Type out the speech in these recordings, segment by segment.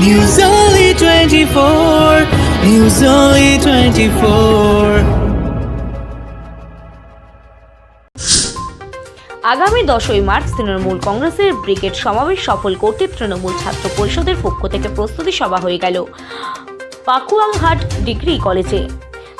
News Only 24. News Only 24. আগামী 10ই March Trinamool কংগ্রেসের brigade সমাবেশ সফল করতে তৃণমূল ছাত্র পরিষদের পক্ষ থেকে প্রস্তুতি সভা হয়ে গেল পাকুয়াহাট ডিগ্রি কলেজে।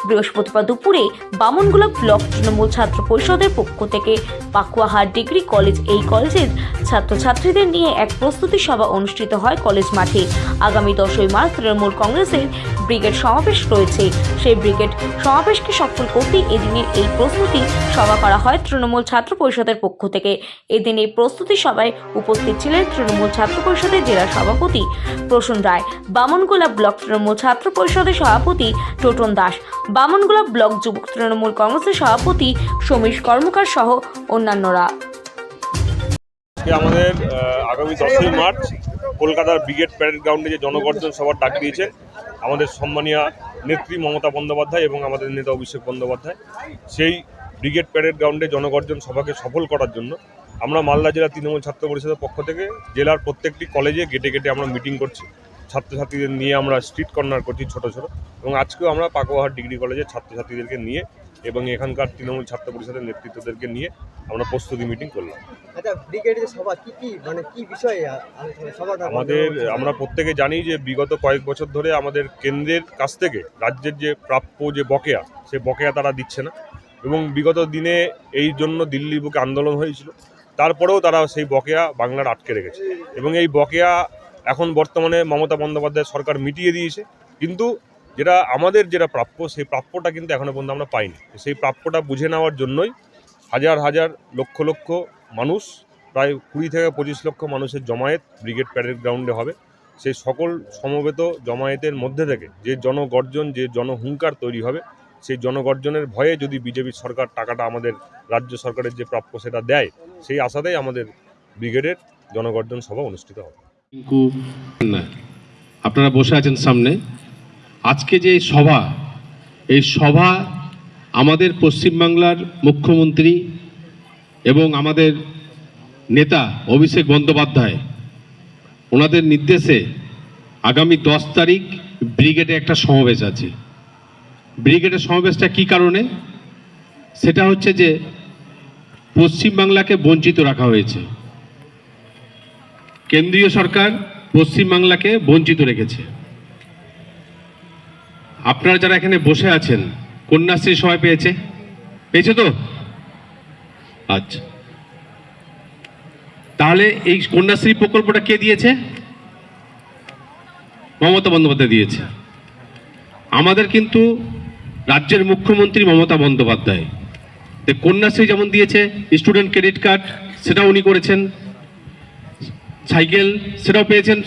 বৃহস্পতিবার দুপুরে বামনগোলা ব্লক তৃণমূল ছাত্র পরিষদের পক্ষ থেকে পাকুয়াহাট ডিগ্রি কলেজ এই কলেজের ছাত্রছাত্রীদের নিয়ে এক প্রস্তুতি সভা অনুষ্ঠিত হয় কলেজ মাঠে। আগামী 10ই মার্চ তৃণমূল কংগ্রেসের ব্রিগেড সমাবেশ রয়েছে। সেই ব্রিগেড সমাবেশকে সফল করতে এদিনের এই প্রস্তুতি সভা করা হয় তৃণমূল ছাত্র পরিষদের পক্ষ থেকে। এদিন এই প্রস্তুতি সভায় উপস্থিত ছিলেন তৃণমূল ছাত্র পরিষদের জেলা সভাপতি প্রসূন রায়, বামনগোলা ব্লক তৃণমূল ছাত্র পরিষদের সভাপতি টোটন দাস, বামনগোলা ব্লক যুবক তৃণমূল কংগ্রেসের সভাপতি সমীশ কর্মকার সহ অন্যান্যরা। আমাদের আগামী 10ই মার্চ কলকাতার ব্রিগেড প্যারেড গ্রাউন্ডে যে জনগর্জন সভার ডাক দিয়েছে আমাদের সম্মানীয় নেত্রী মমতা বন্দ্যোপাধ্যায় এবং আমাদের নেতা অভিষেক বন্দ্যোপাধ্যায়, সেই ব্রিগেড প্যারেড গ্রাউন্ডে জনগর্জন সভাকে সফল করার জন্য আমরা মালদা জেলা তৃণমূল ছাত্র পরিষদের পক্ষ থেকে জেলার প্রত্যেকটি কলেজে গেটে গেটে আমরা মিটিং করছি, ছাত্রছাত্রীদের নিয়ে আমরা স্ট্রিট কর্নার করছি ছোট ছোট, এবং আজকেও আমরা পাকুয়াহাট ডিগ্রি কলেজের ছাত্রছাত্রীদেরকে নিয়ে এবং এখানকার তৃণমূল ছাত্র পরিষদের নেতৃত্বদেরকে নিয়ে আমরা প্রস্তুতি মিটিং করলাম। আমরা প্রত্যেকে জানি যে বিগত কয়েক বছর ধরে আমাদের কেন্দ্রের কাছ থেকে রাজ্যের যে প্রাপ্য যে বকেয়া, সে বকেয়া তারা দিচ্ছে না, এবং বিগত দিনে এই জন্য দিল্লি বুকে আন্দোলন হয়েছিল, তারপরেও তারা সেই বকেয়া বাংলার আটকে রেখেছে, এবং এই বকেয়া এখন বর্তমানে মমতা বন্দ্যোপাধ্যায় সরকার মিটিয়ে দিয়েছে, কিন্তু যেটা প্রাপ্য সেই প্রাপ্যটা কিন্তু এখনো পর্যন্ত আমরা পাইনি। সেই প্রাপ্যটা বুঝে নেওয়ার জন্যই হাজার হাজার লক্ষ লক্ষ মানুষ, প্রায় 20 থেকে 25 লক্ষ মানুষের জমায়েত ব্রিগেড প্যারেড গ্রাউন্ডে হবে। সেই সকল সমবেত জমায়েতের মধ্যে থেকে যে জনগর্জন, যে জনহুঙ্কার তৈরি হবে, সেই জনগর্জনের ভয়ে যদি বিজেপি সরকার টাকাটা আমাদের রাজ্য সরকারের যে প্রাপ্য সেটা দেয়, সেই আশাতেই আমাদের ব্রিগেডের জনগর্জন সভা অনুষ্ঠিত হবে। আপনারা বসে আছেন সামনে, আজকে যে সভা, এই সভা আমাদের পশ্চিমবাংলার মুখ্যমন্ত্রী এবং আমাদের নেতা অভিষেক বন্দ্যোপাধ্যায় ওনাদের নির্দেশে আগামী 10 তারিখ ব্রিগেডে একটা সমাবেশ আছে। ব্রিগেডের সমাবেশটা কী কারণে? সেটা হচ্ছে যে পশ্চিমবাংলাকে বঞ্চিত রাখা হয়েছে, কেন্দ্রীয় সরকার পশ্চিমবাংলাকে বঞ্চিত রেখেছে। আপনারা যারা এখানে বসে আছেন, কন্যাশ্রী সবাই পেয়েছে তো? আচ্ছা, তাহলে এই কন্যাশ্রী প্রকল্পটা কে দিয়েছে? মমতা বন্দ্যোপাধ্যায় দিয়েছে। আমাদের কিন্তু রাজ্যের মুখ্যমন্ত্রী মমতা বন্দ্যোপাধ্যায় কন্যাশ্রী যেমন দিয়েছে, স্টুডেন্ট ক্রেডিট কার্ড সেটাও উনি করেছেন, সাইকেল সেটাও পেয়েছেন